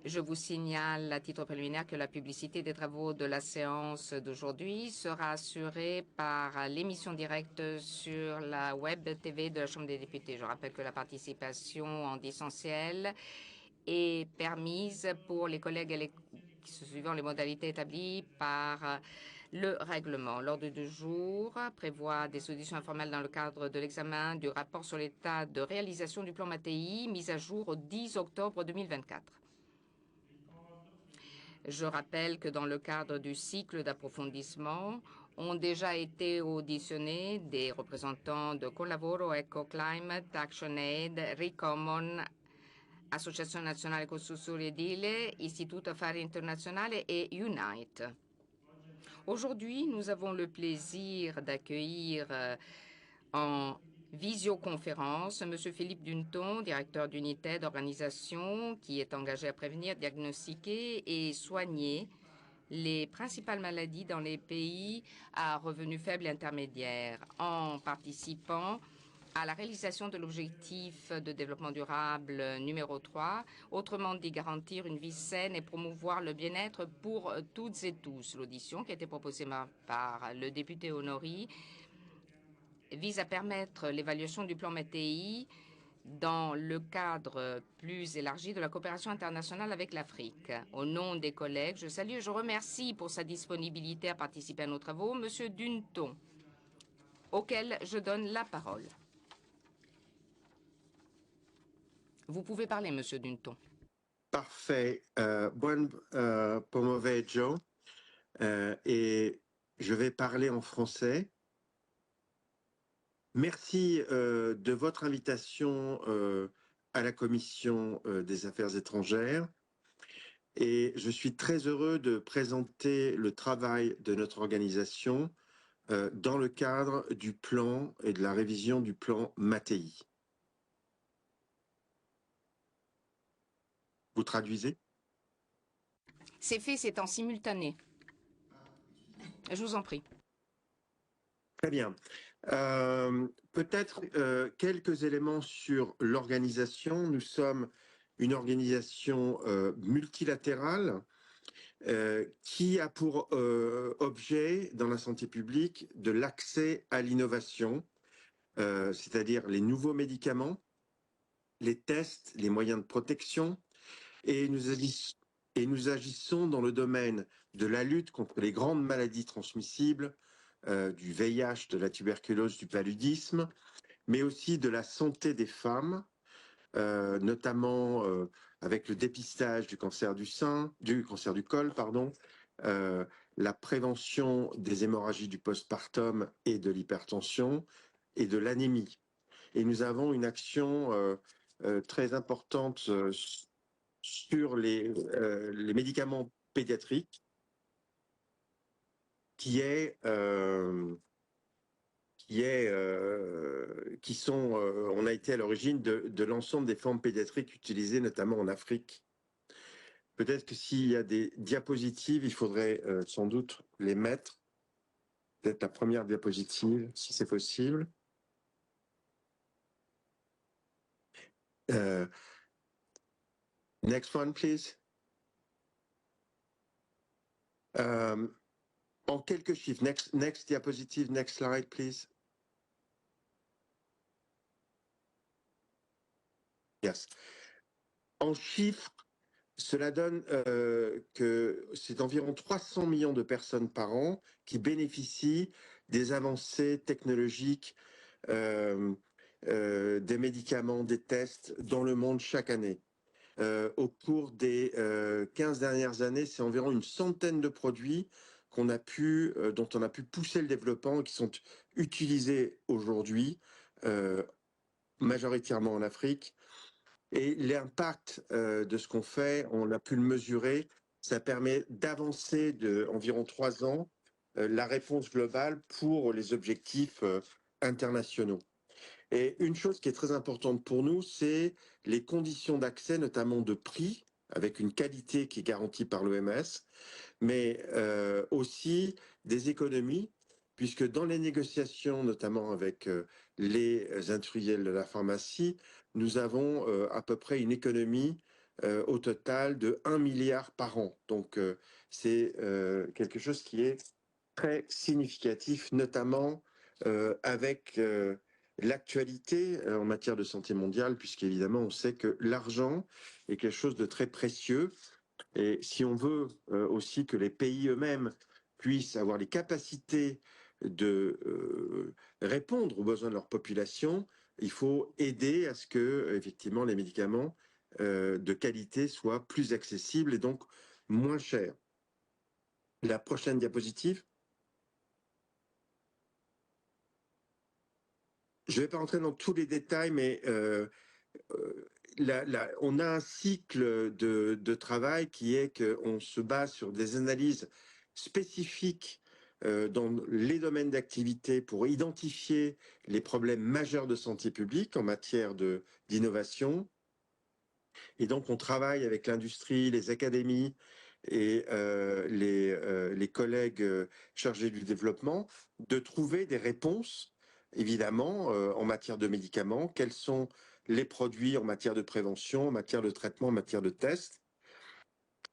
Je vous signale à titre préliminaire que la publicité des travaux de la séance d'aujourd'hui sera assurée par l'émission directe sur la web TV de la Chambre des députés. Je rappelle que la participation en distanciel est permise pour les collègues suivant les modalités établies par le règlement. L'ordre du jour prévoit des auditions informelles dans le cadre de l'examen du rapport sur l'état de réalisation du plan Mattei, mis à jour au 10 octobre 2024. Je rappelle que dans le cadre du cycle d'approfondissement, ont déjà été auditionnés des représentants de Collavoro, EcoClimate, ActionAid, Recommon, Associazione Nazionale Costruttori Edile, Istituto Affari Internazionale et Unite. Aujourd'hui, nous avons le plaisir d'accueillir en visioconférence M. Philippe Dunton, directeur d'unité d'organisation qui est engagé à prévenir, diagnostiquer et soigner les principales maladies dans les pays à revenus faibles et intermédiaires en participant à la réalisation de l'objectif de développement durable numéro 3, autrement dit garantir une vie saine et promouvoir le bien-être pour toutes et tous. L'audition qui a été proposée par le député Honory vise à permettre l'évaluation du plan Mattei dans le cadre plus élargi de la coopération internationale avec l'Afrique. Au nom des collègues, je salue et je remercie pour sa disponibilité à participer à nos travaux M. Dunton, auquel je donne la parole. Vous pouvez parler, Monsieur Dunton. Parfait. Buon pomeriggio. Et je vais parler en français. Merci de votre invitation à la Commission des Affaires étrangères. Et je suis très heureux de présenter le travail de notre organisation dans le cadre du plan et de la révision du plan Mattei. Vous traduisez? C'est fait, c'est en simultané. Je vous en prie. Très bien. Peut-être quelques éléments sur l'organisation. Nous sommes une organisation multilatérale qui a pour objet, dans la santé publique, de l'accès à l'innovation, c'est-à-dire les nouveaux médicaments, les tests, les moyens de protection, et nous agissons dans le domaine de la lutte contre les grandes maladies transmissibles, du VIH, de la tuberculose, du paludisme, mais aussi de la santé des femmes, notamment avec le dépistage du cancer du sein, du cancer du col, pardon, la prévention des hémorragies du postpartum et de l'hypertension et de l'anémie. Et nous avons une action très importante sur les médicaments pédiatriques qui sont, on a été à l'origine de l'ensemble des formes pédiatriques utilisées notamment en Afrique. Peut-être que s'il y a des diapositives, il faudrait sans doute les mettre. Peut-être la première diapositive, si c'est possible. Next one, please. En quelques chiffres, next diapositive, next slide, please. Yes. En chiffres, cela donne que c'est environ 300 millions de personnes par an qui bénéficient des avancées technologiques, des médicaments, des tests dans le monde chaque année. Au cours des 15 dernières années, c'est environ une centaine de produits dont on a pu pousser le développement et qui sont utilisés aujourd'hui, majoritairement en Afrique. Et l'impact de ce qu'on fait, on a pu le mesurer, ça permet d'avancer d'environ 3 ans la réponse globale pour les objectifs internationaux. Et une chose qui est très importante pour nous, c'est les conditions d'accès, notamment de prix, avec une qualité qui est garantie par l'OMS, mais aussi des économies puisque dans les négociations, notamment avec les industriels de la pharmacie, nous avons à peu près une économie au total de 1 milliard par an. Donc, c'est quelque chose qui est très significatif, notamment avec l'actualité en matière de santé mondiale, puisqu'évidemment, on sait que l'argent est quelque chose de très précieux. Et si on veut aussi que les pays eux-mêmes puissent avoir les capacités de répondre aux besoins de leur population, il faut aider à ce que, effectivement, les médicaments de qualité soient plus accessibles et donc moins chers. La prochaine diapositive. Je ne vais pas rentrer dans tous les détails, mais on a un cycle de travail qui est qu'on se base sur des analyses spécifiques dans les domaines d'activité pour identifier les problèmes majeurs de santé publique en matière d'innovation. Et donc, on travaille avec l'industrie, les académies et les collègues chargés du développement de trouver des réponses, évidemment, en matière de médicaments. Quels sont les produits en matière de prévention, en matière de traitement, en matière de tests.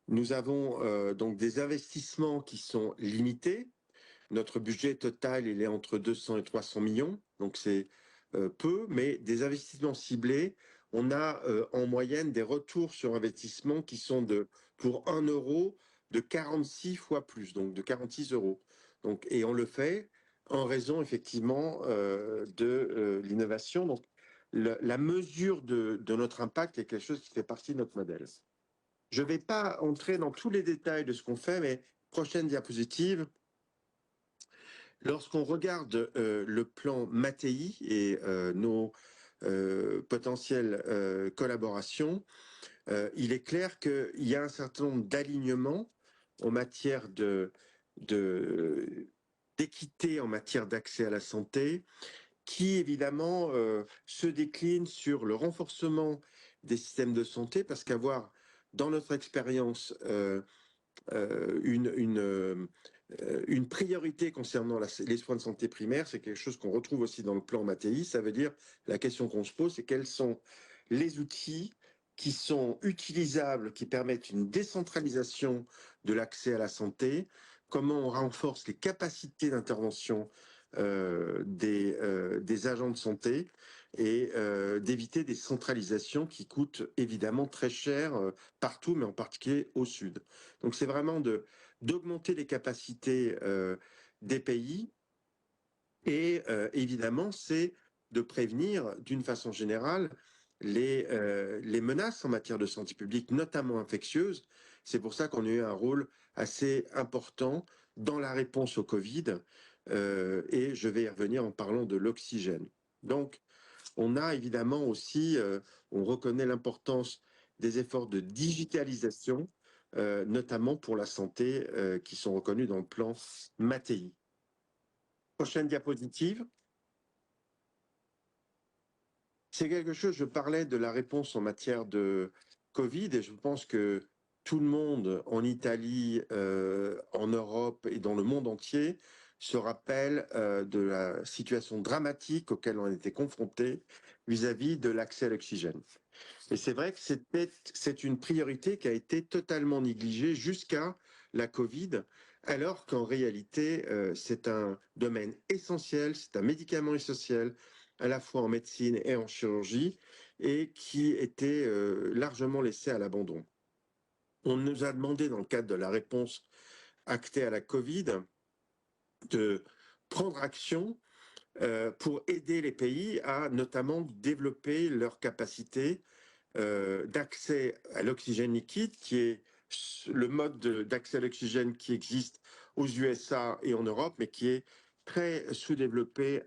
Nous avons donc des investissements qui sont limités. Notre budget total, il est entre 200 et 300 millions, donc c'est peu, mais des investissements ciblés, on a en moyenne des retours sur investissement qui sont pour 1 euro de 46 fois plus, donc de 46 euros. Donc, et on le fait en raison effectivement de l'innovation. Donc la mesure de notre impact est quelque chose qui fait partie de notre modèle. Je ne vais pas entrer dans tous les détails de ce qu'on fait, mais prochaine diapositive. Lorsqu'on regarde le plan Mattei et nos potentielles collaborations, il est clair qu'il y a un certain nombre d'alignements en matière d'équité en matière d'accès à la santé, qui évidemment se déclinent sur le renforcement des systèmes de santé, parce qu'avoir dans notre expérience une priorité concernant les soins de santé primaires, c'est quelque chose qu'on retrouve aussi dans le plan Mattei. Ça veut dire, la question qu'on se pose, c'est quels sont les outils qui sont utilisables, qui permettent une décentralisation de l'accès à la santé, comment on renforce les capacités d'intervention des agents de santé et d'éviter des centralisations qui coûtent évidemment très cher partout, mais en particulier au sud. Donc c'est vraiment d'augmenter les capacités des pays et évidemment c'est de prévenir d'une façon générale les menaces en matière de santé publique, notamment infectieuses. C'est pour ça qu'on a eu un rôle assez important dans la réponse au Covid et je vais y revenir en parlant de l'oxygène. Donc, on a évidemment aussi, on reconnaît l'importance des efforts de digitalisation, notamment pour la santé, qui sont reconnus dans le plan Mattei. Prochaine diapositive. C'est quelque chose, je parlais de la réponse en matière de Covid, et je pense que tout le monde en Italie, en Europe et dans le monde entier se rappelle de la situation dramatique auquel on a été confronté vis-à-vis de l'accès à l'oxygène. Et c'est vrai que c'est une priorité qui a été totalement négligée jusqu'à la Covid, alors qu'en réalité, c'est un domaine essentiel, c'est un médicament essentiel, à la fois en médecine et en chirurgie, et qui était largement laissé à l'abandon. On nous a demandé, dans le cadre de la réponse actée à la Covid, de prendre action pour aider les pays à notamment développer leur capacité d'accès à l'oxygène liquide, qui est le mode d'accès à l'oxygène qui existe aux USA et en Europe, mais qui est très sous-développé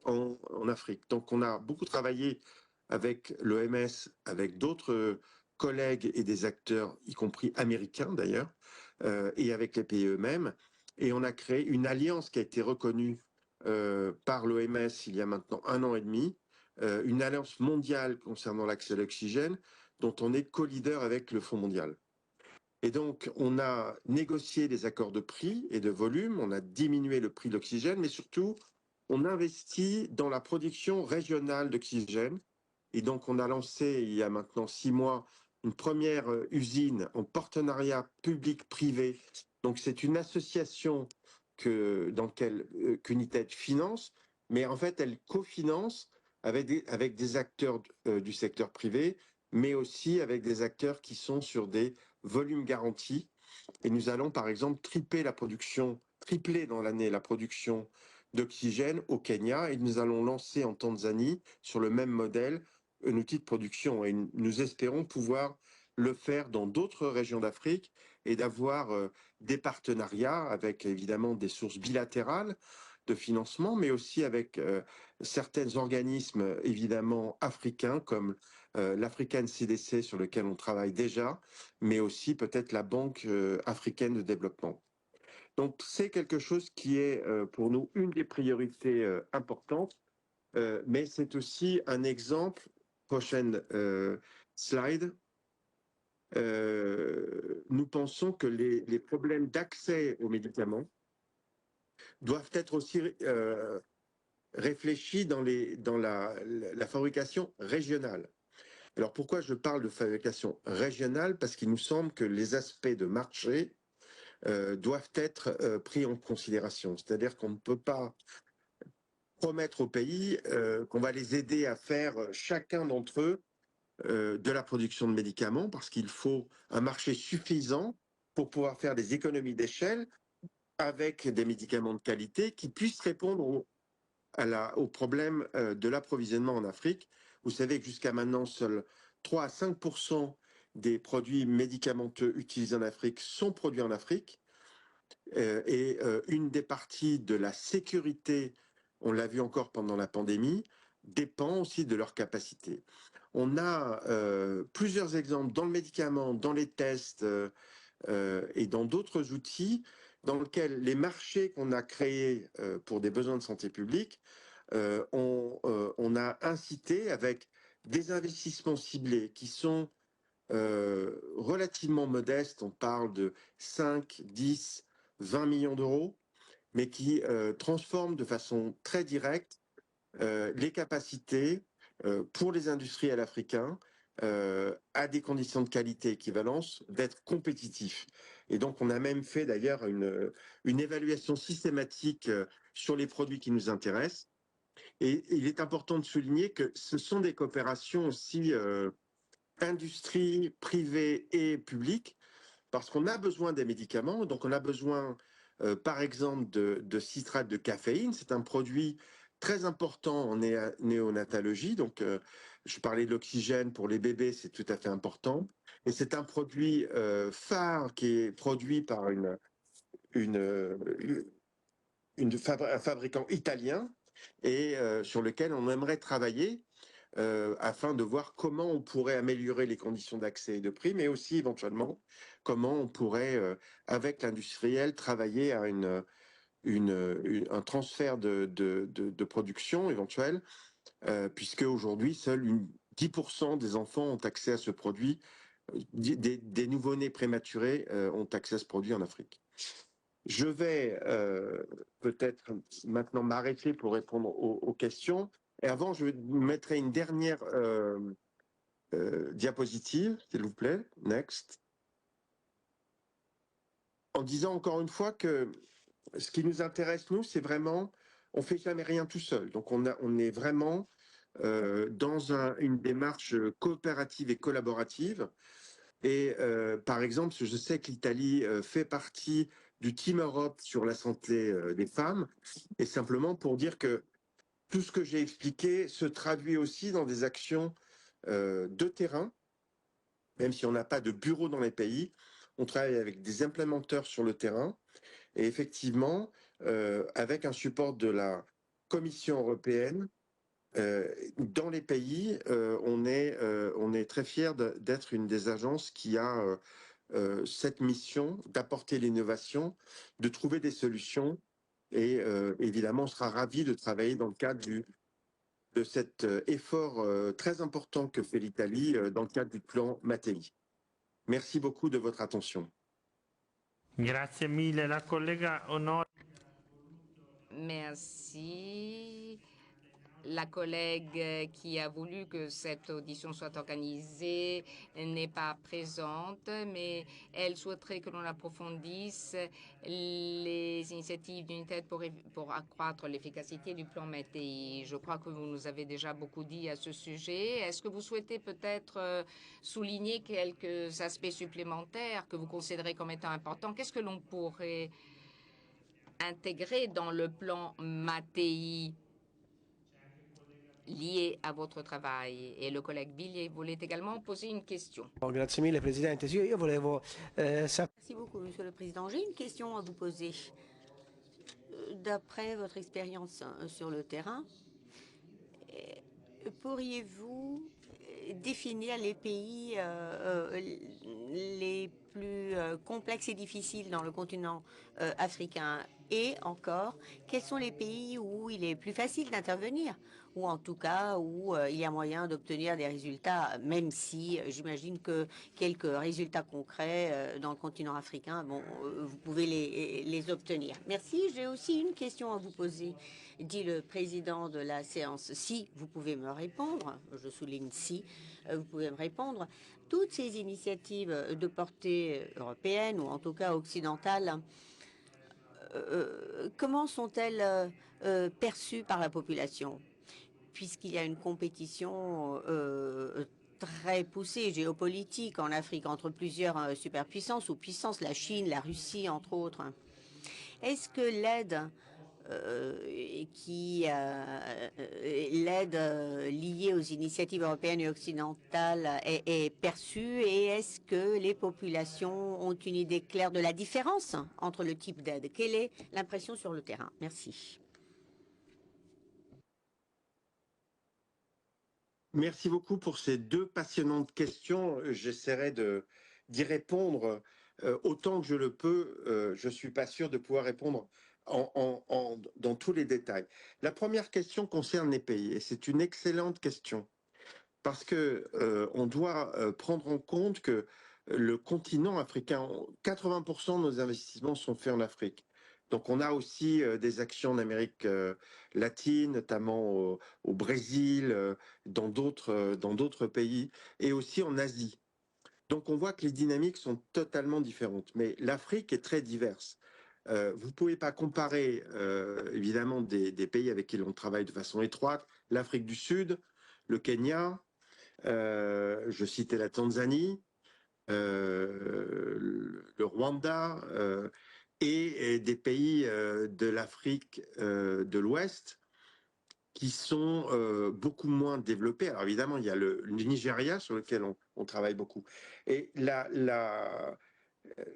en Afrique. Donc on a beaucoup travaillé avec l'OMS, avec d'autres collègues et des acteurs, y compris américains d'ailleurs, et avec les pays eux-mêmes. Et on a créé une alliance qui a été reconnue par l'OMS il y a maintenant 1 an et demi, une alliance mondiale concernant l'accès à l'oxygène, dont on est co-leader avec le Fonds mondial. Et donc, on a négocié des accords de prix et de volume, on a diminué le prix de l'oxygène, mais surtout, on investit dans la production régionale d'oxygène. Et donc, on a lancé, il y a maintenant 6 mois, une première usine en partenariat public-privé. Donc, c'est une association dans laquelle qu'United finance, mais en fait, elle cofinance avec des acteurs du secteur privé, mais aussi avec des acteurs qui sont sur des volumes garantis. Et nous allons, par exemple, tripler dans l'année la production d'oxygène au Kenya, et nous allons lancer en Tanzanie, sur le même modèle, un outil de production. Et nous espérons pouvoir le faire dans d'autres régions d'Afrique et d'avoir des partenariats avec évidemment des sources bilatérales de financement, mais aussi avec certains organismes évidemment africains comme l'African CDC sur lequel on travaille déjà, mais aussi peut-être la Banque africaine de développement. Donc c'est quelque chose qui est pour nous une des priorités importantes, mais c'est aussi un exemple, prochaine slide, nous pensons que les problèmes d'accès aux médicaments doivent être aussi réfléchis dans la fabrication régionale. Alors pourquoi je parle de fabrication régionale? Parce qu'il nous semble que les aspects de marché doivent être pris en considération. C'est-à-dire qu'on ne peut pas promettre aux pays qu'on va les aider à faire chacun d'entre eux de la production de médicaments, parce qu'il faut un marché suffisant pour pouvoir faire des économies d'échelle avec des médicaments de qualité qui puissent répondre aux problèmes de l'approvisionnement en Afrique. Vous savez que jusqu'à maintenant, seuls 3 à 5 des produits médicamenteux utilisés en Afrique sont produits en Afrique. Et une des parties de la sécurité, on l'a vu encore pendant la pandémie, dépend aussi de leur capacité. On a plusieurs exemples dans le médicament, dans les tests et dans d'autres outils dans lesquels les marchés qu'on a créés pour des besoins de santé publique, on a incité avec des investissements ciblés qui sont relativement modestes. On parle de 5, 10, 20 millions d'euros, mais qui transforment de façon très directe les capacités pour les industriels africains à des conditions de qualité équivalentes d'être compétitifs. Et donc, on a même fait d'ailleurs une évaluation systématique sur les produits qui nous intéressent. Et il est important de souligner que ce sont des coopérations aussi industrie privée et publique, parce qu'on a besoin des médicaments. Donc, on a besoin, par exemple, de citrate de caféine. C'est un produit très important en néonatologie. Donc, je parlais de l'oxygène pour les bébés, c'est tout à fait important. Et c'est un produit phare qui est produit par une, un fabricant italien et sur lequel on aimerait travailler afin de voir comment on pourrait améliorer les conditions d'accès et de prix, mais aussi éventuellement comment on pourrait, avec l'industriel, travailler à un transfert de production éventuel, puisque aujourd'hui, seuls 10% des enfants ont accès à ce produit, des nouveau-nés prématurés ont accès à ce produit en Afrique. Je vais peut-être maintenant m'arrêter pour répondre aux questions. Et avant, je mettrai une dernière diapositive, s'il vous plaît. Next. En disant encore une fois que ce qui nous intéresse, nous, c'est vraiment, on fait jamais rien tout seul. Donc, on est vraiment dans une démarche coopérative et collaborative. Et par exemple, je sais que l'Italie fait partie du Team Europe sur la santé des femmes, et simplement pour dire que tout ce que j'ai expliqué se traduit aussi dans des actions de terrain, même si on n'a pas de bureau dans les pays, on travaille avec des implémenteurs sur le terrain, et effectivement, avec un support de la Commission européenne, dans les pays, on est très fiers d'être une des agences qui a cette mission d'apporter l'innovation, de trouver des solutions. Et évidemment, on sera ravis de travailler dans le cadre de cet effort très important que fait l'Italie dans le cadre du plan Mattei. Merci beaucoup de votre attention. Grazie mille, la collega Honor. Merci. La collègue qui a voulu que cette audition soit organisée n'est pas présente, mais elle souhaiterait que l'on approfondisse les initiatives d'UNITED pour accroître l'efficacité du plan MATI. Je crois que vous nous avez déjà beaucoup dit à ce sujet. Est-ce que vous souhaitez peut-être souligner quelques aspects supplémentaires que vous considérez comme étant importants? Qu'est-ce que l'on pourrait intégrer dans le plan MATI lié à votre travail? Et le collègue Billier voulait également poser une question. Grazie mille, Presidente. Sì, io volevo sapere. Merci beaucoup, Monsieur le Président. J'ai une question à vous poser. D'après votre expérience sur le terrain, pourriez-vous définir les pays les plus complexes et difficiles dans le continent africain? Et encore, quels sont les pays où il est plus facile d'intervenir? Ou en tout cas où il y a moyen d'obtenir des résultats, même si j'imagine que quelques résultats concrets dans le continent africain, bon, vous pouvez les obtenir. Merci. J'ai aussi une question à vous poser, dit le président de la séance. Si vous pouvez me répondre, je souligne si, vous pouvez me répondre, toutes ces initiatives de portée européenne ou en tout cas occidentale, comment sont-elles perçues par la population? Puisqu'il y a une compétition très poussée géopolitique en Afrique entre plusieurs superpuissances ou puissances, la Chine, la Russie, entre autres. Est-ce que l'aide liée aux initiatives européennes et occidentales est perçue, et est-ce que les populations ont une idée claire de la différence entre le type d'aide? Quelle est l'impression sur le terrain? Merci. Merci beaucoup pour ces deux passionnantes questions. J'essaierai d'y répondre autant que je le peux. Je ne suis pas sûr de pouvoir répondre dans tous les détails. La première question concerne les pays, et c'est une excellente question, parce que on doit prendre en compte que le continent africain, 80% de nos investissements sont faits en Afrique. Donc on a aussi des actions en Amérique latine, notamment au Brésil, dans d'autres pays, et aussi en Asie. Donc on voit que les dynamiques sont totalement différentes. Mais l'Afrique est très diverse. Vous ne pouvez pas comparer, évidemment, des pays avec qui l'on travaille de façon étroite. L'Afrique du Sud, le Kenya, je citais la Tanzanie, le Rwanda, et des pays de l'Afrique de l'Ouest qui sont beaucoup moins développés. Alors évidemment, il y a le Nigeria sur lequel on travaille beaucoup. Et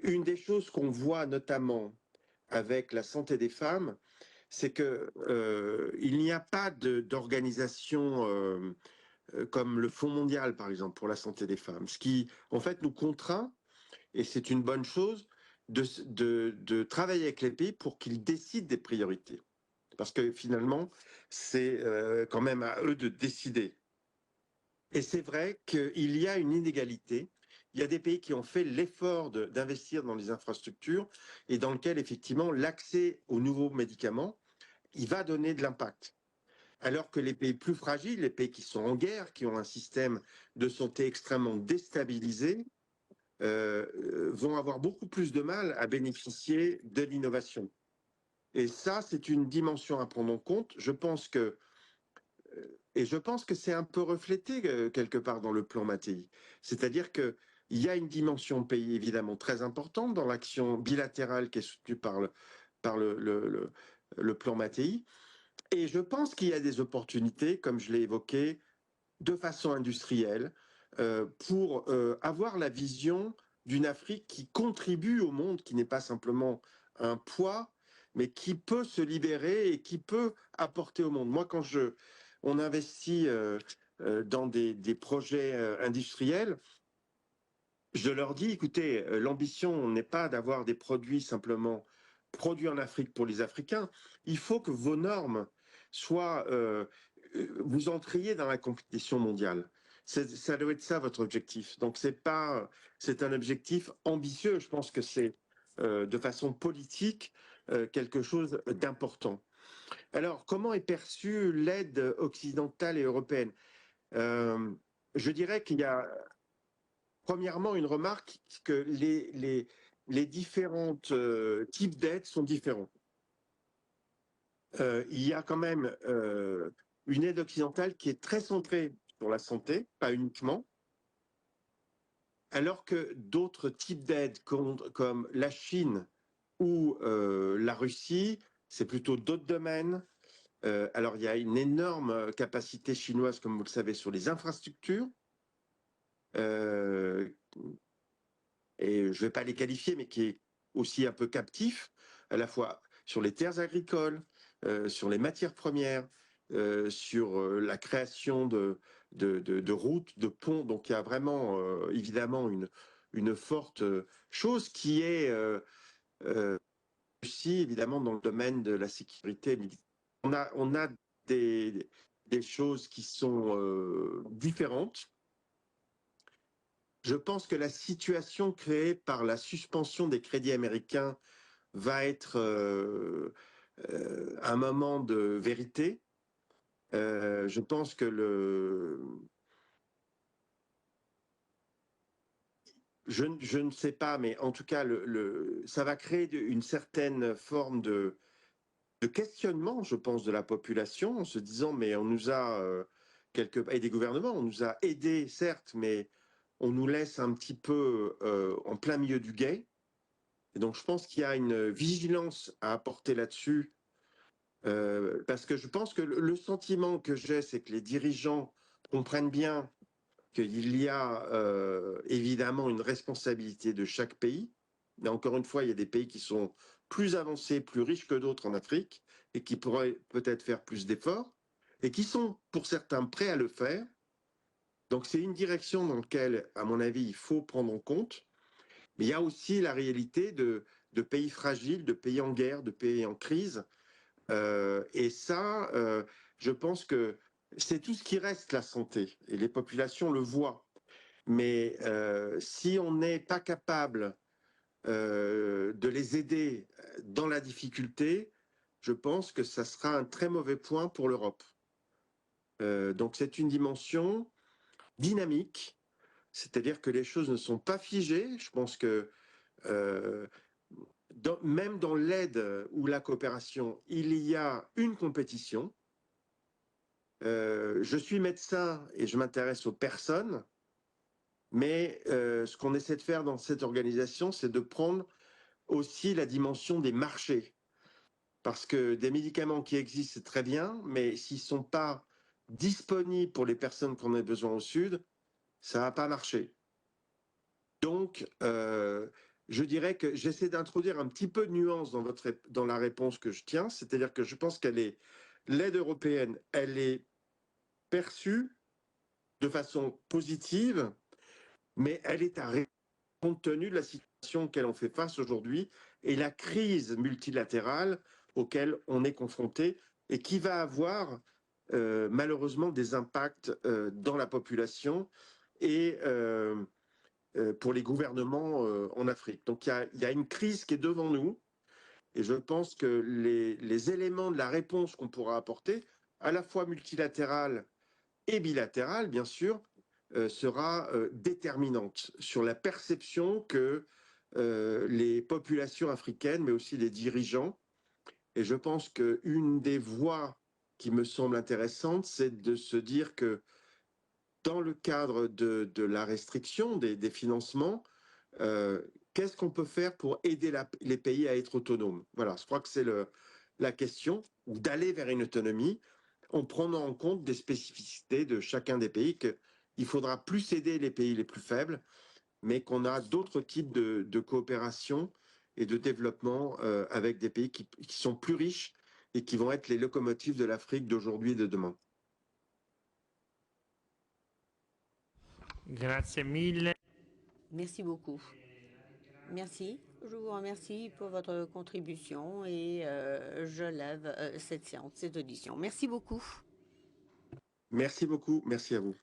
une des choses qu'on voit notamment avec la santé des femmes, c'est que il n'y a pas d'organisation comme le Fonds mondial, par exemple, pour la santé des femmes, ce qui, en fait, nous contraint, et c'est une bonne chose, de travailler avec les pays pour qu'ils décident des priorités. Parce que finalement, c'est quand même à eux de décider. Et c'est vrai qu'il y a une inégalité. Il y a des pays qui ont fait l'effort d'investir dans les infrastructures et dans lequel, effectivement, l'accès aux nouveaux médicaments, il va donner de l'impact. Alors que les pays plus fragiles, les pays qui sont en guerre, qui ont un système de santé extrêmement déstabilisé, vont avoir beaucoup plus de mal à bénéficier de l'innovation. Et ça, c'est une dimension à prendre en compte. Je pense que c'est un peu reflété quelque part dans le plan Mattei. C'est-à-dire qu'il y a une dimension pays évidemment très importante dans l'action bilatérale qui est soutenue par le plan Mattei. Et je pense qu'il y a des opportunités, comme je l'ai évoqué, de façon industrielle, pour avoir la vision d'une Afrique qui contribue au monde, qui n'est pas simplement un poids, mais qui peut se libérer et qui peut apporter au monde. Moi, quand on investit dans des projets industriels, je leur dis, écoutez, l'ambition n'est pas d'avoir des produits simplement produits en Afrique pour les Africains. Il faut que vos normes soient, vous entriez dans la compétition mondiale. Ça doit être ça votre objectif. Donc c'est un objectif ambitieux. Je pense que c'est de façon politique quelque chose d'important. Alors, comment est perçue l'aide occidentale et européenne? Je dirais qu'il y a premièrement une remarque que les différents types d'aides sont différents. Il y a quand même une aide occidentale qui est très centrée sur la santé, pas uniquement, alors que d'autres types d'aides comme la Chine ou la Russie, c'est plutôt d'autres domaines. Alors, il y a une énorme capacité chinoise, comme vous le savez, sur les infrastructures. Et je ne vais pas les qualifier, mais qui est aussi un peu captif, à la fois sur les terres agricoles, sur les matières premières, sur la création de routes, de ponts. Donc il y a vraiment, évidemment, une forte chose qui est aussi, évidemment, dans le domaine de la sécurité militaire. On a des choses qui sont différentes. Je pense que la situation créée par la suspension des crédits américains va être un moment de vérité. Je pense que je ne sais pas, mais en tout cas, ça va créer une certaine forme de questionnement, je pense, de la population, en se disant, mais on nous a, et des gouvernements, on nous a aidés, certes, mais on nous laisse un petit peu en plein milieu du gué. Et donc, je pense qu'il y a une vigilance à apporter là-dessus, parce que je pense que le sentiment que j'ai, c'est que les dirigeants comprennent bien qu'il y a évidemment une responsabilité de chaque pays. Mais encore une fois, il y a des pays qui sont plus avancés, plus riches que d'autres en Afrique, et qui pourraient peut-être faire plus d'efforts, et qui sont, pour certains, prêts à le faire. Donc, c'est une direction dans laquelle, à mon avis, il faut prendre en compte. Mais il y a aussi la réalité de pays fragiles, de pays en guerre, de pays en crise. Et ça, je pense que c'est tout ce qui reste, la santé. Et les populations le voient. Mais si on n'est pas capable de les aider dans la difficulté, je pense que ça sera un très mauvais point pour l'Europe. Donc c'est une dimension dynamique, c'est-à-dire que les choses ne sont pas figées. Je pense que même dans l'aide ou la coopération, il y a une compétition. Je suis médecin et je m'intéresse aux personnes, mais ce qu'on essaie de faire dans cette organisation, c'est de prendre aussi la dimension des marchés. Parce que des médicaments qui existent, c'est très bien, mais s'ils ne sont pas disponibles pour les personnes qu'on a besoin au Sud, ça ne va pas marcher. Donc, je dirais que j'essaie d'introduire un petit peu de nuance dans la réponse que je tiens, c'est-à-dire que je pense l'aide européenne, elle est perçue de façon positive, mais elle est à compte tenu de la situation auquel on fait face aujourd'hui et la crise multilatérale auquel on est confronté et qui va avoir malheureusement des impacts dans la population et pour les gouvernements en Afrique. Donc il y a une crise qui est devant nous et je pense que les éléments de la réponse qu'on pourra apporter, à la fois multilatérale et bilatérale, bien sûr, sera déterminante sur la perception que les populations africaines, mais aussi les dirigeants, et je pense qu'une des voies qui me semble intéressante, c'est de se dire que dans le cadre de la restriction des financements, qu'est-ce qu'on peut faire pour aider les pays à être autonomes? Voilà, je crois que c'est la question, ou d'aller vers une autonomie, en prenant en compte des spécificités de chacun des pays, qu'il faudra plus aider les pays les plus faibles, mais qu'on a d'autres types de coopération et de développement avec des pays qui sont plus riches et qui vont être les locomotives de l'Afrique d'aujourd'hui et de demain. Grazie mille. Merci beaucoup. Merci. Je vous remercie pour votre contribution et je lève cette séance, cette audition. Merci beaucoup. Merci beaucoup. Merci à vous.